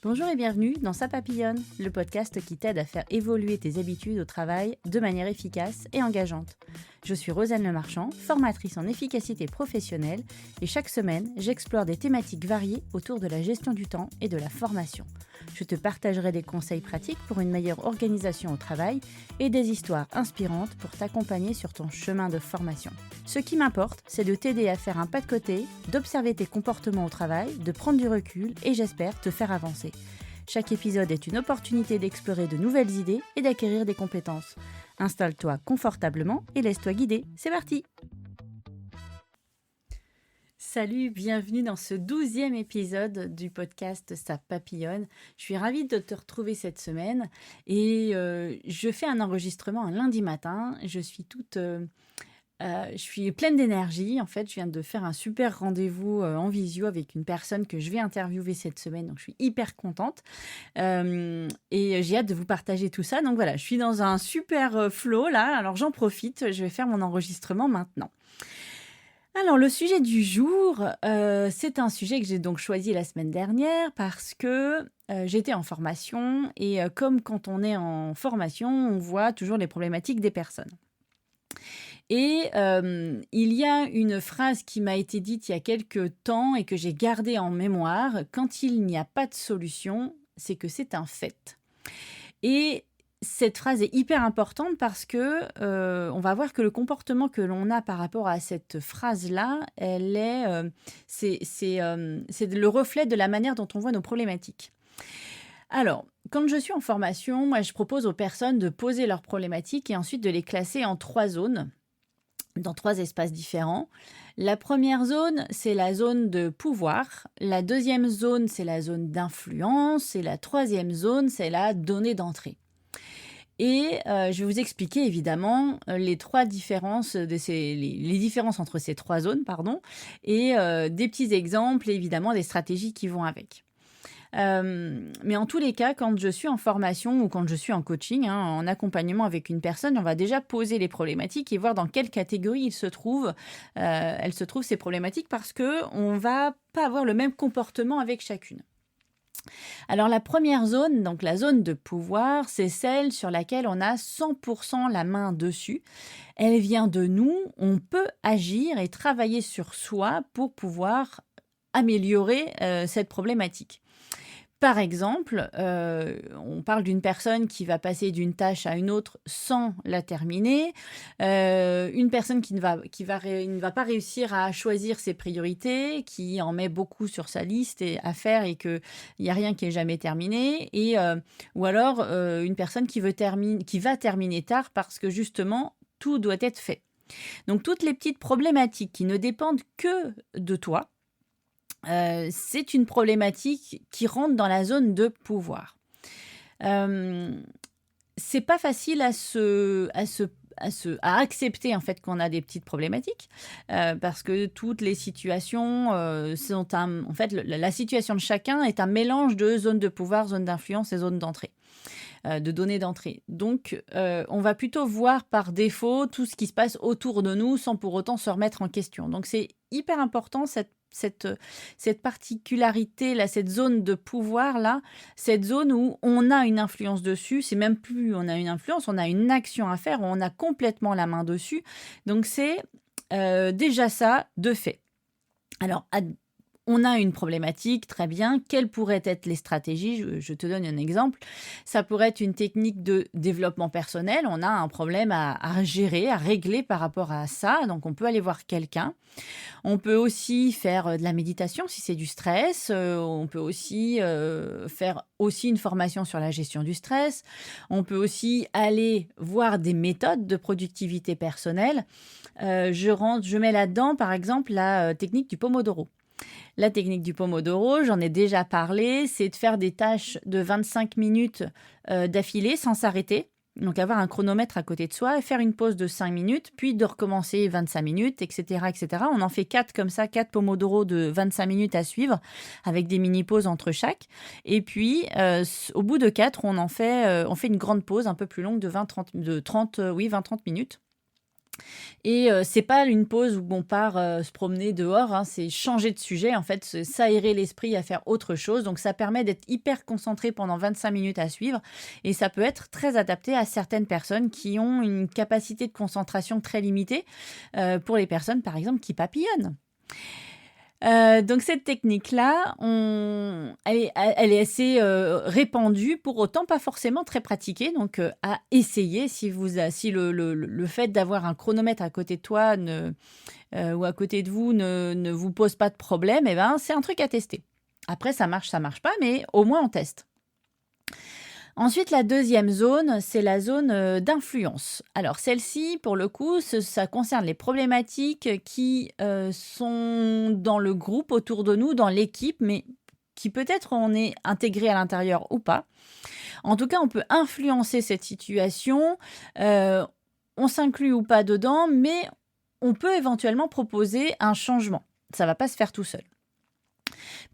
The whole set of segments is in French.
Bonjour et bienvenue dans Ça papillonne, le podcast qui t'aide à faire évoluer tes habitudes au travail de manière efficace et engageante. Je suis Rosanne Lemarchand, formatrice en efficacité professionnelle et chaque semaine, j'explore des thématiques variées autour de la gestion du temps et de la formation. Je te partagerai des conseils pratiques pour une meilleure organisation au travail et des histoires inspirantes pour t'accompagner sur ton chemin de formation. Ce qui m'importe, c'est de t'aider à faire un pas de côté, d'observer tes comportements au travail, de prendre du recul et j'espère te faire avancer. Chaque épisode est une opportunité d'explorer de nouvelles idées et d'acquérir des compétences. Installe-toi confortablement et laisse-toi guider. C'est parti! Salut, bienvenue dans ce 12e épisode du podcast Ça papillonne. Je suis ravie de te retrouver cette semaine et je fais un enregistrement un lundi matin. Je suis pleine d'énergie. En fait, je viens de faire un super rendez-vous en visio avec une personne que je vais interviewer cette semaine. Donc, je suis hyper contente. Et j'ai hâte de vous partager tout ça. Donc, voilà, je suis dans un super flow là. Alors, j'en profite. Je vais faire mon enregistrement maintenant. Alors, le sujet du jour, c'est un sujet que j'ai donc choisi la semaine dernière parce que j'étais en formation et comme quand on est en formation, on voit toujours les problématiques des personnes. Et il y a une phrase qui m'a été dite il y a quelques temps et que j'ai gardée en mémoire. Quand il n'y a pas de solution, c'est que c'est un fait. Et cette phrase est hyper importante parce que on va voir que le comportement que l'on a par rapport à cette phrase-là, c'est le reflet de la manière dont on voit nos problématiques. Alors, quand je suis en formation, moi, je propose aux personnes de poser leurs problématiques et ensuite de les classer en 3 zones, dans 3 espaces différents. La première zone, c'est la zone de pouvoir. La deuxième zone, c'est la zone d'influence. Et la troisième zone, c'est la donnée d'entrée. Et je vais vous expliquer évidemment les différences entre ces 3 zones, et des petits exemples et évidemment des stratégies qui vont avec. Mais en tous les cas, quand je suis en formation ou quand je suis en coaching, en accompagnement avec une personne, on va déjà poser les problématiques et voir dans quelle catégorie elles se trouvent ces problématiques parce qu'on ne va pas avoir le même comportement avec chacune. Alors la première zone, donc la zone de pouvoir, c'est celle sur laquelle on a 100% la main dessus. Elle vient de nous, on peut agir et travailler sur soi pour pouvoir améliorer cette problématique. Par exemple, on parle d'une personne qui va passer d'une tâche à une autre sans la terminer, une personne qui ne va pas réussir à choisir ses priorités, qui en met beaucoup sur sa liste à faire et qu'il n'y a rien qui est jamais terminé, ou alors une personne qui va terminer tard parce que justement, tout doit être fait. Donc toutes les petites problématiques qui ne dépendent que de toi, c'est une problématique qui rentre dans la zone de pouvoir. C'est pas facile à accepter en fait qu'on a des petites problématiques parce que toutes les situations la situation de chacun est un mélange de zones de pouvoir, zones d'influence et zones d'entrée. De données d'entrée. Donc, on va plutôt voir par défaut tout ce qui se passe autour de nous sans pour autant se remettre en question. Donc, c'est hyper important cette particularité là, cette zone de pouvoir là, cette zone où on a une influence dessus. C'est même plus on a une influence, on a une action à faire, on a complètement la main dessus. Donc, c'est déjà ça de fait. Alors, on a une problématique, très bien. Quelles pourraient être les stratégies ? Je te donne un exemple. Ça pourrait être une technique de développement personnel. On a un problème à gérer, à régler par rapport à ça. Donc, on peut aller voir quelqu'un. On peut aussi faire de la méditation si c'est du stress. On peut aussi faire une formation sur la gestion du stress. On peut aussi aller voir des méthodes de productivité personnelle. Je mets là-dedans, par exemple, la technique du Pomodoro. La technique du Pomodoro, j'en ai déjà parlé, c'est de faire des tâches de 25 minutes d'affilée sans s'arrêter. Donc avoir un chronomètre à côté de soi et faire une pause de 5 minutes, puis de recommencer 25 minutes, etc., etc. On en fait 4 comme ça, 4 Pomodoro de 25 minutes à suivre, avec des mini-pauses entre chaque. Et puis, au bout de 4, on fait une grande pause un peu plus longue de 20-30 minutes. Et c'est pas une pause où on part, se promener dehors, hein, c'est changer de sujet, en fait, s'aérer l'esprit à faire autre chose. Donc ça permet d'être hyper concentré pendant 25 minutes à suivre et ça peut être très adapté à certaines personnes qui ont une capacité de concentration très limitée, pour les personnes, par exemple, qui papillonnent. Donc cette technique-là, elle est assez, répandue, pour autant pas forcément très pratiquée, donc à essayer si le fait d'avoir un chronomètre à côté de toi ou à côté de vous ne vous pose pas de problème, et ben, c'est un truc à tester. Après ça marche pas, mais au moins on teste. Ensuite, la deuxième zone, c'est la zone d'influence. Alors celle-ci, pour le coup, ça concerne les problématiques qui sont dans le groupe autour de nous, dans l'équipe, mais qui peut-être on est intégré à l'intérieur ou pas. En tout cas, on peut influencer cette situation. On s'inclut ou pas dedans, mais on peut éventuellement proposer un changement. Ça ne va pas se faire tout seul.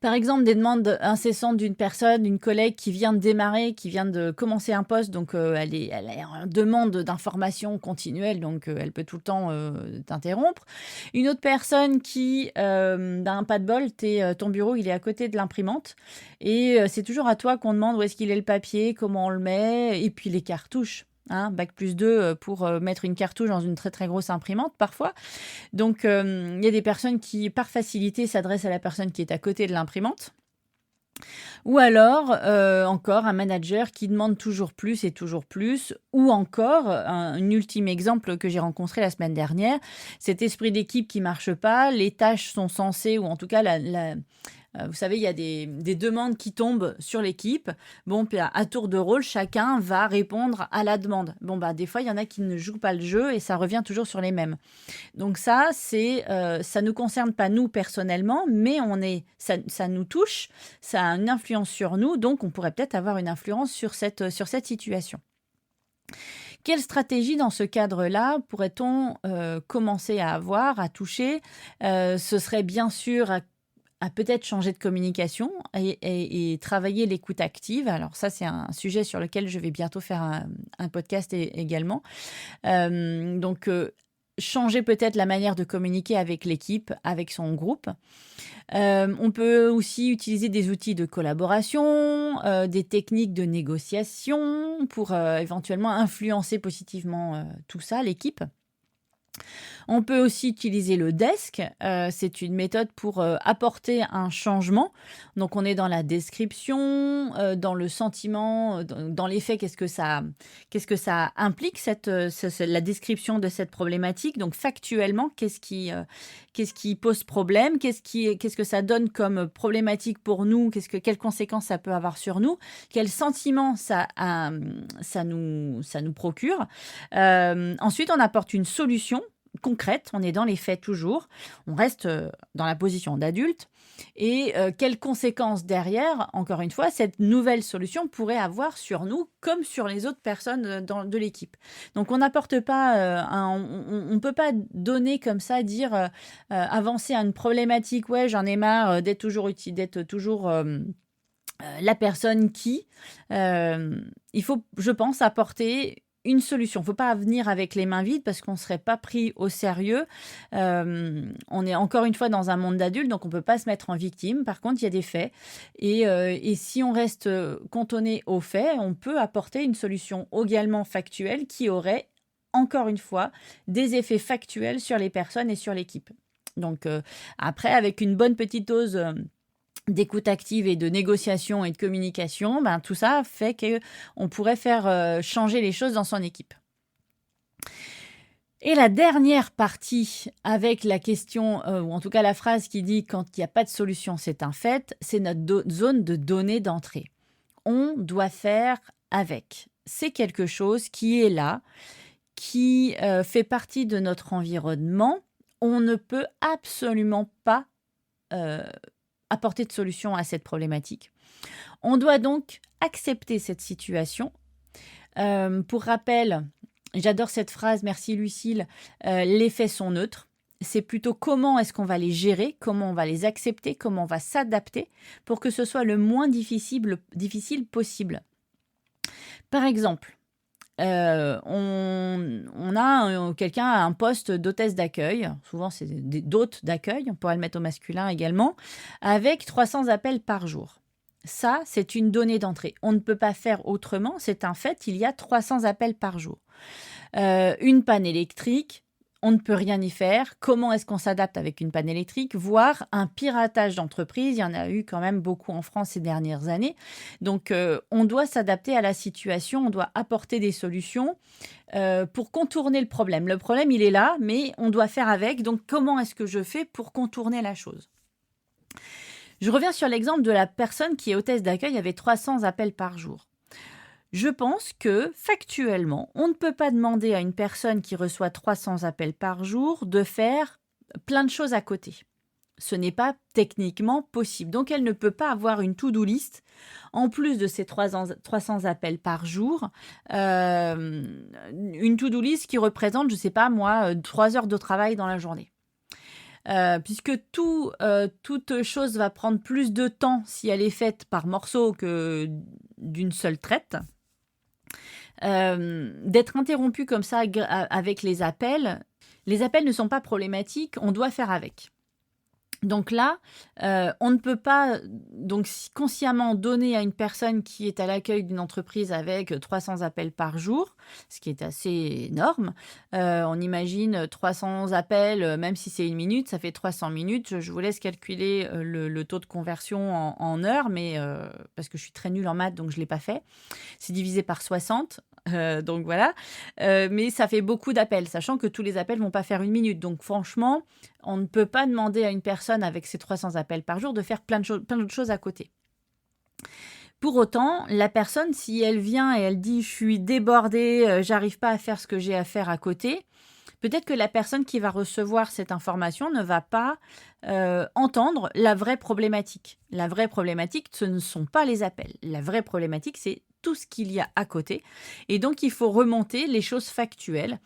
Par exemple, des demandes incessantes d'une personne, d'une collègue qui vient de démarrer, qui vient de commencer un poste, donc elle est en demande d'informations continuelles, donc elle peut tout le temps t'interrompre. Une autre personne qui, d'un pas de bol, ton bureau, il est à côté de l'imprimante, et c'est toujours à toi qu'on demande où est-ce qu'il est le papier, comment on le met, et puis les cartouches. Hein, Bac+2 pour mettre une cartouche dans une très très grosse imprimante parfois. Donc, il y a des personnes qui, par facilité, s'adressent à la personne qui est à côté de l'imprimante. Ou alors, encore un manager qui demande toujours plus et toujours plus. Ou encore, un ultime exemple que j'ai rencontré la semaine dernière, cet esprit d'équipe qui marche pas, les tâches sont censées, ou en tout cas vous savez, il y a des demandes qui tombent sur l'équipe. Bon, puis à tour de rôle, chacun va répondre à la demande. Bon, bah, des fois, il y en a qui ne jouent pas le jeu et ça revient toujours sur les mêmes. Donc ça, ça ne nous concerne pas nous personnellement, mais ça nous touche, ça a une influence sur nous, donc on pourrait peut-être avoir une influence sur cette situation. Quelle stratégie dans ce cadre-là pourrait-on commencer à avoir, à toucher? Ce serait bien sûr à peut-être changer de communication et travailler l'écoute active. Alors ça, c'est un sujet sur lequel je vais bientôt faire un podcast également. Donc, changer peut-être la manière de communiquer avec l'équipe, avec son groupe. On peut aussi utiliser des outils de collaboration, des techniques de négociation pour éventuellement influencer positivement tout ça, l'équipe. On peut aussi utiliser le desk. C'est une méthode pour apporter un changement. Donc, on est dans la description, dans le sentiment, dans les faits, qu'est-ce que ça implique, la description de cette problématique. Donc, factuellement, qu'est-ce qui pose problème, qu'est-ce que ça donne comme problématique pour nous, quelles conséquences ça peut avoir sur nous, quel sentiment ça nous procure. Ensuite, on apporte une solution concrète, on est dans les faits toujours, on reste dans la position d'adulte, et quelles conséquences derrière, encore une fois, cette nouvelle solution pourrait avoir sur nous comme sur les autres personnes de l'équipe. Donc on n'apporte pas, on ne peut pas donner comme ça, dire avancer à une problématique, ouais j'en ai marre d'être toujours la personne qui, il faut, je pense, apporter une solution. Il ne faut pas venir avec les mains vides parce qu'on ne serait pas pris au sérieux. On est encore une fois dans un monde d'adultes, donc on ne peut pas se mettre en victime. Par contre, il y a des faits. Et si on reste cantonné aux faits, on peut apporter une solution également factuelle qui aurait, encore une fois, des effets factuels sur les personnes et sur l'équipe. Donc après, avec une bonne petite dose d'écoute active et de négociation et de communication, ben, tout ça fait qu'on pourrait faire changer les choses dans son équipe. Et la dernière partie avec la question, ou en tout cas la phrase qui dit « quand il n'y a pas de solution, c'est un fait », c'est notre zone de données d'entrée. On doit faire avec. C'est quelque chose qui est là, qui fait partie de notre environnement. On ne peut absolument pas apporter de solution à cette problématique. On doit donc accepter cette situation. Pour rappel, j'adore cette phrase, merci Lucille, les faits sont neutres. C'est plutôt comment est-ce qu'on va les gérer, comment on va les accepter, comment on va s'adapter pour que ce soit le moins difficile possible. Par exemple, On a quelqu'un à un poste d'hôtesse d'accueil, souvent c'est d'hôte d'accueil, on pourrait le mettre au masculin également, avec 300 appels par jour. Ça, c'est une donnée d'entrée. On ne peut pas faire autrement, c'est un fait, il y a 300 appels par jour. Une panne électrique, on ne peut rien y faire. Comment est-ce qu'on s'adapte avec une panne électrique, voire un piratage d'entreprise? Il y en a eu quand même beaucoup en France ces dernières années. Donc, on doit s'adapter à la situation, on doit apporter des solutions pour contourner le problème. Le problème, il est là, mais on doit faire avec. Donc, comment est-ce que je fais pour contourner la chose? Je reviens sur l'exemple de la personne qui est hôtesse d'accueil avec 300 appels par jour. Je pense que, factuellement, on ne peut pas demander à une personne qui reçoit 300 appels par jour de faire plein de choses à côté. Ce n'est pas techniquement possible. Donc, elle ne peut pas avoir une to-do list, en plus de ces 300 appels par jour, une to-do list qui représente, je ne sais pas moi, 3 heures de travail dans la journée. Puisque toute chose va prendre plus de temps si elle est faite par morceaux que d'une seule traite. D'être interrompu comme ça avec les appels ne sont pas problématiques, on doit faire avec. Donc là, on ne peut pas donc consciemment donner à une personne qui est à l'accueil d'une entreprise avec 300 appels par jour, ce qui est assez énorme. On imagine 300 appels, même si c'est 1 minute, ça fait 300 minutes. Je vous laisse calculer le taux de conversion en heures, mais parce que je suis très nulle en maths, donc je ne l'ai pas fait. C'est divisé par 60. Donc voilà, mais ça fait beaucoup d'appels, sachant que tous les appels ne vont pas faire 1 minute. Donc franchement, on ne peut pas demander à une personne avec ses 300 appels par jour de faire plein d'autres choses à côté. Pour autant, la personne, si elle vient et elle dit « je suis débordée, j'arrive pas à faire ce que j'ai à faire à côté », peut-être que la personne qui va recevoir cette information ne va pas entendre la vraie problématique. La vraie problématique, ce ne sont pas les appels. La vraie problématique, c'est tout ce qu'il y a à côté. Et donc, il faut remonter les choses factuelles.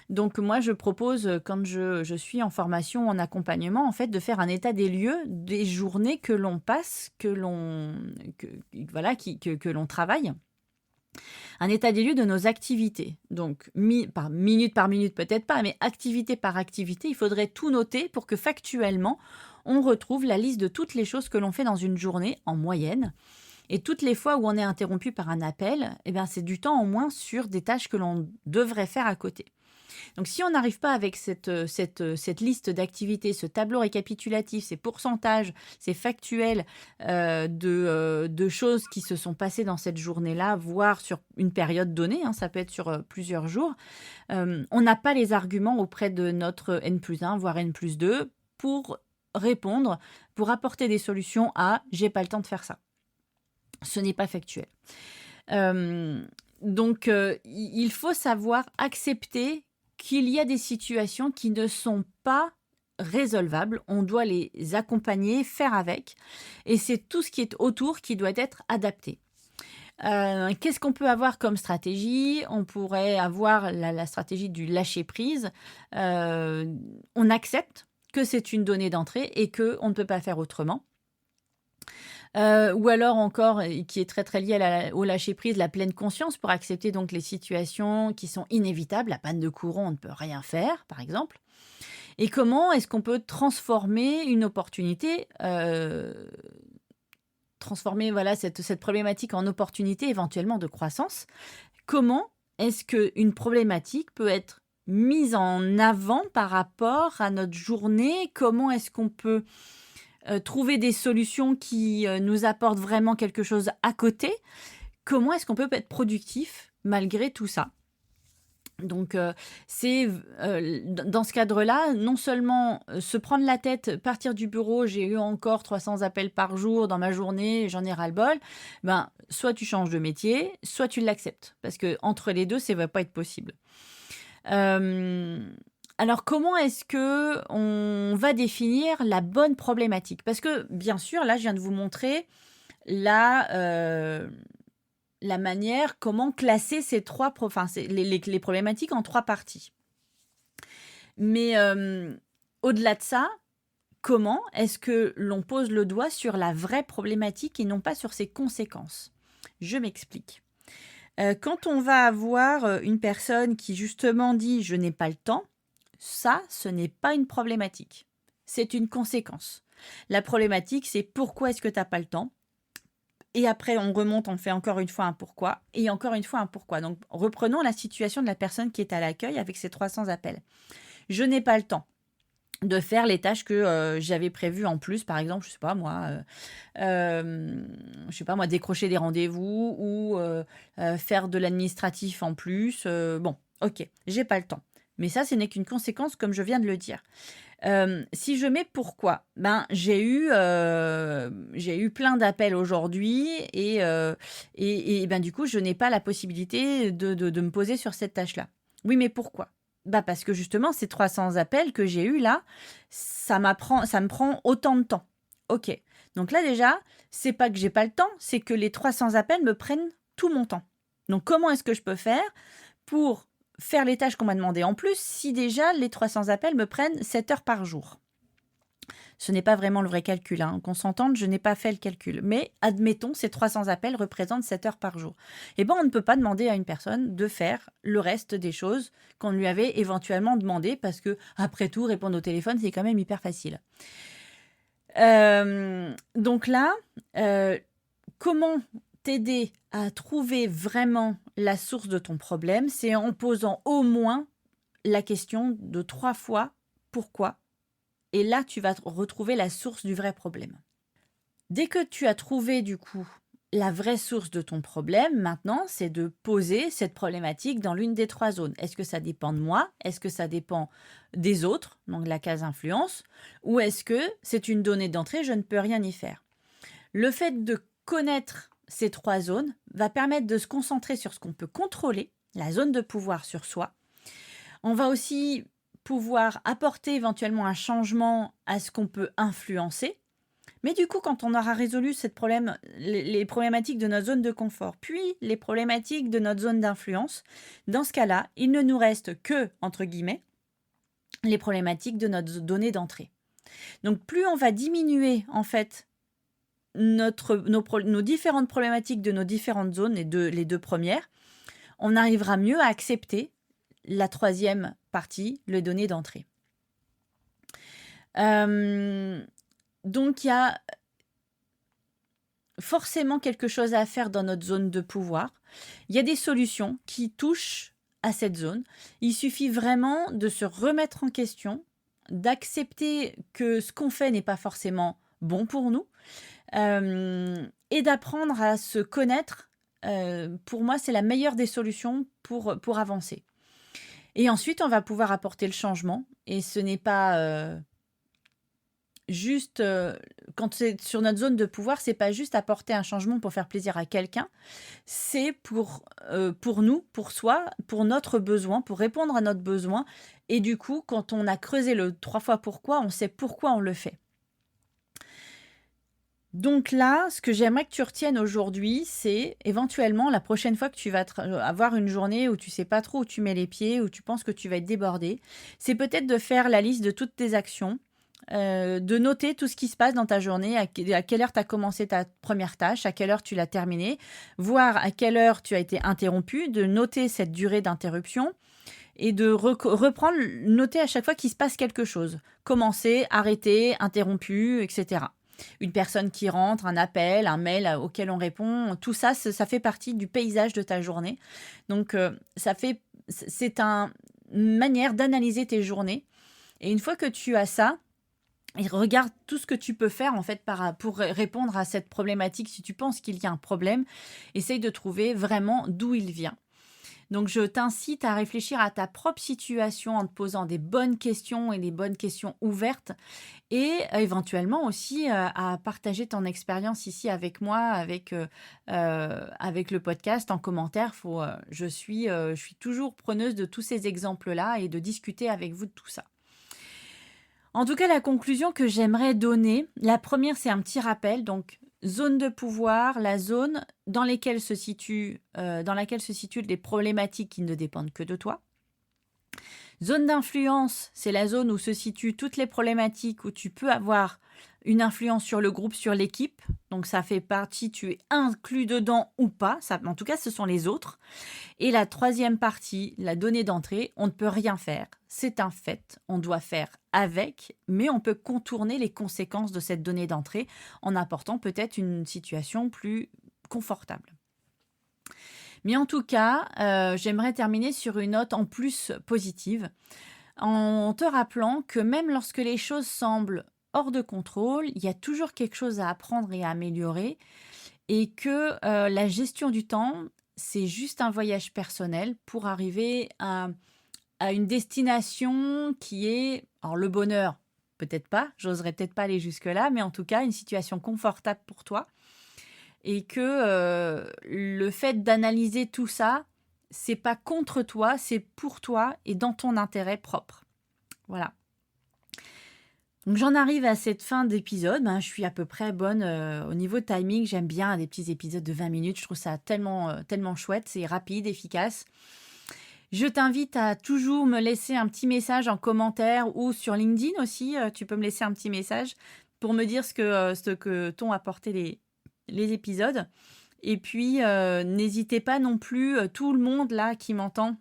Donc, moi, je propose, quand je suis en formation, en accompagnement, en fait, de faire un état des lieux des journées que l'on passe, que l'on travaille. Un état des lieux de nos activités. Donc, par minute peut-être pas, mais activité par activité, il faudrait tout noter pour que factuellement, on retrouve la liste de toutes les choses que l'on fait dans une journée en moyenne. Et toutes les fois où on est interrompu par un appel, eh bien, c'est du temps en moins sur des tâches que l'on devrait faire à côté. Donc, si on n'arrive pas avec cette liste d'activités, ce tableau récapitulatif, ces pourcentages, ces factuels de choses qui se sont passées dans cette journée-là, voire sur une période donnée, ça peut être sur plusieurs jours, on n'a pas les arguments auprès de notre N+1, voire N+2, pour répondre, pour apporter des solutions à « j'ai pas le temps de faire ça ». Ce n'est pas factuel. Donc, il faut savoir accepter qu'il y a des situations qui ne sont pas résolvables. On doit les accompagner, faire avec. Et c'est tout ce qui est autour qui doit être adapté. Qu'est-ce qu'on peut avoir comme stratégie? On pourrait avoir la stratégie du lâcher-prise. On accepte que c'est une donnée d'entrée et qu'on ne peut pas faire autrement. Ou alors encore, qui est très très lié au lâcher-prise, la pleine conscience pour accepter donc les situations qui sont inévitables. La panne de courant, on ne peut rien faire, par exemple. Et comment est-ce qu'on peut transformer une opportunité, transformer cette problématique en opportunité éventuellement de croissance? Comment est-ce qu'une problématique peut être mise en avant par rapport à notre journée? Comment est-ce qu'on peut trouver des solutions qui nous apportent vraiment quelque chose à côté? Comment est-ce qu'on peut être productif malgré tout ça? Donc, c'est dans ce cadre-là, non seulement se prendre la tête, partir du bureau, j'ai eu encore 300 appels par jour dans ma journée, j'en ai ras-le-bol, soit tu changes de métier, soit tu l'acceptes. Parce que entre les deux, ça ne va pas être possible. Alors, comment est-ce qu'on va définir la bonne problématique? Parce que, bien sûr, là, je viens de vous montrer la manière, comment classer ces les problématiques en 3 parties. Mais au-delà de ça, comment est-ce que l'on pose le doigt sur la vraie problématique et non pas sur ses conséquences? Je m'explique. Quand on va avoir une personne qui justement dit je n'ai pas le temps, ça, ce n'est pas une problématique. C'est une conséquence. La problématique, c'est pourquoi est-ce que tu n'as pas le temps? Et après, on remonte, on fait encore une fois un pourquoi, et encore une fois un pourquoi. Donc, reprenons la situation de la personne qui est à l'accueil avec ses 300 appels. Je n'ai pas le temps de faire les tâches que j'avais prévues en plus, par exemple, je sais pas moi, décrocher des rendez-vous ou faire de l'administratif en plus. Bon, ok, j'ai pas le temps. Mais ça, ce n'est qu'une conséquence, comme je viens de le dire. Si je mets pourquoi, ben j'ai eu plein d'appels aujourd'hui et ben du coup je n'ai pas la possibilité de me poser sur cette tâche-là. Oui, mais pourquoi? Bah parce que justement ces 300 appels que j'ai eus là, ça me prend autant de temps. Ok. Donc là déjà, c'est pas que j'ai pas le temps, c'est que les 300 appels me prennent tout mon temps. Donc comment est-ce que je peux faire pour faire les tâches qu'on m'a demandées en plus si déjà les 300 appels me prennent 7 heures par jour? Ce n'est pas vraiment le vrai calcul, hein. Qu'on s'entende, je n'ai pas fait le calcul. Mais admettons, ces 300 appels représentent 7 heures par jour. Eh bien, on ne peut pas demander à une personne de faire le reste des choses qu'on lui avait éventuellement demandé parce que, après tout, répondre au téléphone, c'est quand même hyper facile. Donc là, comment t'aider à trouver vraiment la source de ton problème? C'est en posant au moins la question de 3 fois pourquoi. Et là, tu vas retrouver la source du vrai problème. Dès que tu as trouvé du coup la vraie source de ton problème, maintenant, c'est de poser cette problématique dans l'une des 3 zones. Est-ce que ça dépend de moi? Est-ce que ça dépend des autres? Donc la case influence. Ou est-ce que c'est une donnée d'entrée, je ne peux rien y faire? Le fait de connaître ces 3 zones va permettre de se concentrer sur ce qu'on peut contrôler, la zone de pouvoir sur soi. On va aussi pouvoir apporter éventuellement un changement à ce qu'on peut influencer. Mais du coup, quand on aura résolu les problématiques de notre zone de confort, puis les problématiques de notre zone d'influence, dans ce cas-là, il ne nous reste que, entre guillemets, les problématiques de notre donnée d'entrée. Donc, plus on va diminuer, en fait, nos différentes problématiques de nos différentes zones, les 2 premières, on arrivera mieux à accepter la 3e partie, les données d'entrée. Donc, il y a forcément quelque chose à faire dans notre zone de pouvoir. Il y a des solutions qui touchent à cette zone. Il suffit vraiment de se remettre en question, d'accepter que ce qu'on fait n'est pas forcément bon pour nous et d'apprendre à se connaître. Pour moi, c'est la meilleure des solutions pour avancer. Et ensuite, on va pouvoir apporter le changement. Et ce n'est pas juste, quand c'est sur notre zone de pouvoir, c'est pas juste apporter un changement pour faire plaisir à quelqu'un. C'est pour nous, pour soi, pour notre besoin, pour répondre à notre besoin. Et du coup, quand on a creusé le 3 fois pourquoi, on sait pourquoi on le fait. Donc là, ce que j'aimerais que tu retiennes aujourd'hui, c'est éventuellement la prochaine fois que tu vas avoir une journée où tu sais pas trop où tu mets les pieds, où tu penses que tu vas être débordé, c'est peut-être de faire la liste de toutes tes actions, de noter tout ce qui se passe dans ta journée, à quelle heure tu as commencé ta première tâche, à quelle heure tu l'as terminée, voir à quelle heure tu as été interrompu, de noter cette durée d'interruption et de reprendre, noter à chaque fois qu'il se passe quelque chose. Commencer, arrêter, interrompu, etc. Une personne qui rentre, un appel, un mail auquel on répond, tout ça, ça fait partie du paysage de ta journée. Donc, c'est une manière d'analyser tes journées. Et une fois que tu as ça, regarde tout ce que tu peux faire en fait pour répondre à cette problématique. Si tu penses qu'il y a un problème, essaye de trouver vraiment d'où il vient. Donc, je t'incite à réfléchir à ta propre situation en te posant des bonnes questions et des bonnes questions ouvertes et éventuellement aussi à partager ton expérience ici avec moi, avec le podcast en commentaire. Je suis toujours preneuse de tous ces exemples-là et de discuter avec vous de tout ça. En tout cas, la conclusion que j'aimerais donner, la première, c'est un petit rappel. Donc, zone de pouvoir, la zone dans laquelle se situent les problématiques qui ne dépendent que de toi. Zone d'influence, c'est la zone où se situent toutes les problématiques où tu peux avoir une influence sur le groupe, sur l'équipe. Donc, ça fait partie, tu es inclus dedans ou pas. Ça, en tout cas, ce sont les autres. Et la troisième partie, la donnée d'entrée, on ne peut rien faire. C'est un fait. On doit faire avec, mais on peut contourner les conséquences de cette donnée d'entrée en apportant peut-être une situation plus confortable. Mais en tout cas, j'aimerais terminer sur une note en plus positive, en te rappelant que même lorsque les choses semblent hors de contrôle, il y a toujours quelque chose à apprendre et à améliorer, et que la gestion du temps, c'est juste un voyage personnel pour arriver à une destination qui est, alors le bonheur, peut-être pas, j'oserais peut-être pas aller jusque-là, mais en tout cas une situation confortable pour toi. Et que le fait d'analyser tout ça, c'est pas contre toi, c'est pour toi et dans ton intérêt propre. Voilà. Donc j'en arrive à cette fin d'épisode. Je suis à peu près bonne au niveau timing. J'aime bien des petits épisodes de 20 minutes. Je trouve ça tellement chouette. C'est rapide, efficace. Je t'invite à toujours me laisser un petit message en commentaire ou sur LinkedIn aussi. Tu peux me laisser un petit message pour me dire ce que t'ont apporté les épisodes. Et puis, n'hésitez pas non plus, tout le monde là qui m'entend,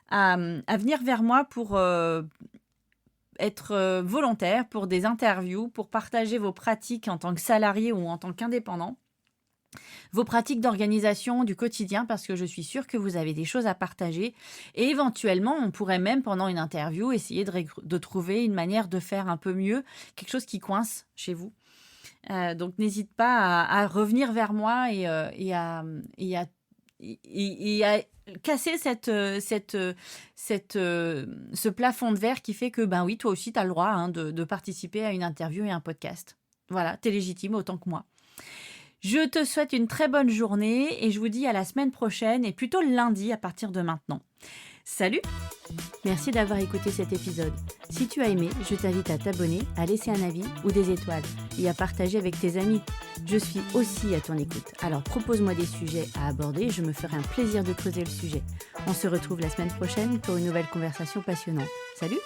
à venir vers moi pour être volontaire, pour des interviews, pour partager vos pratiques en tant que salarié ou en tant qu'indépendant, vos pratiques d'organisation du quotidien, parce que je suis sûre que vous avez des choses à partager. Et éventuellement, on pourrait même, pendant une interview, essayer de trouver une manière de faire un peu mieux, quelque chose qui coince chez vous. Donc, n'hésite pas à revenir vers moi et à casser ce plafond de verre qui fait que, ben oui, toi aussi, tu as le droit de participer à une interview et un podcast. Voilà, tu es légitime autant que moi. Je te souhaite une très bonne journée et je vous dis à la semaine prochaine et plutôt lundi à partir de maintenant. Salut! Merci d'avoir écouté cet épisode. Si tu as aimé, je t'invite à t'abonner, à laisser un avis ou des étoiles et à partager avec tes amis. Je suis aussi à ton écoute. Alors propose-moi des sujets à aborder et je me ferai un plaisir de creuser le sujet. On se retrouve la semaine prochaine pour une nouvelle conversation passionnante. Salut!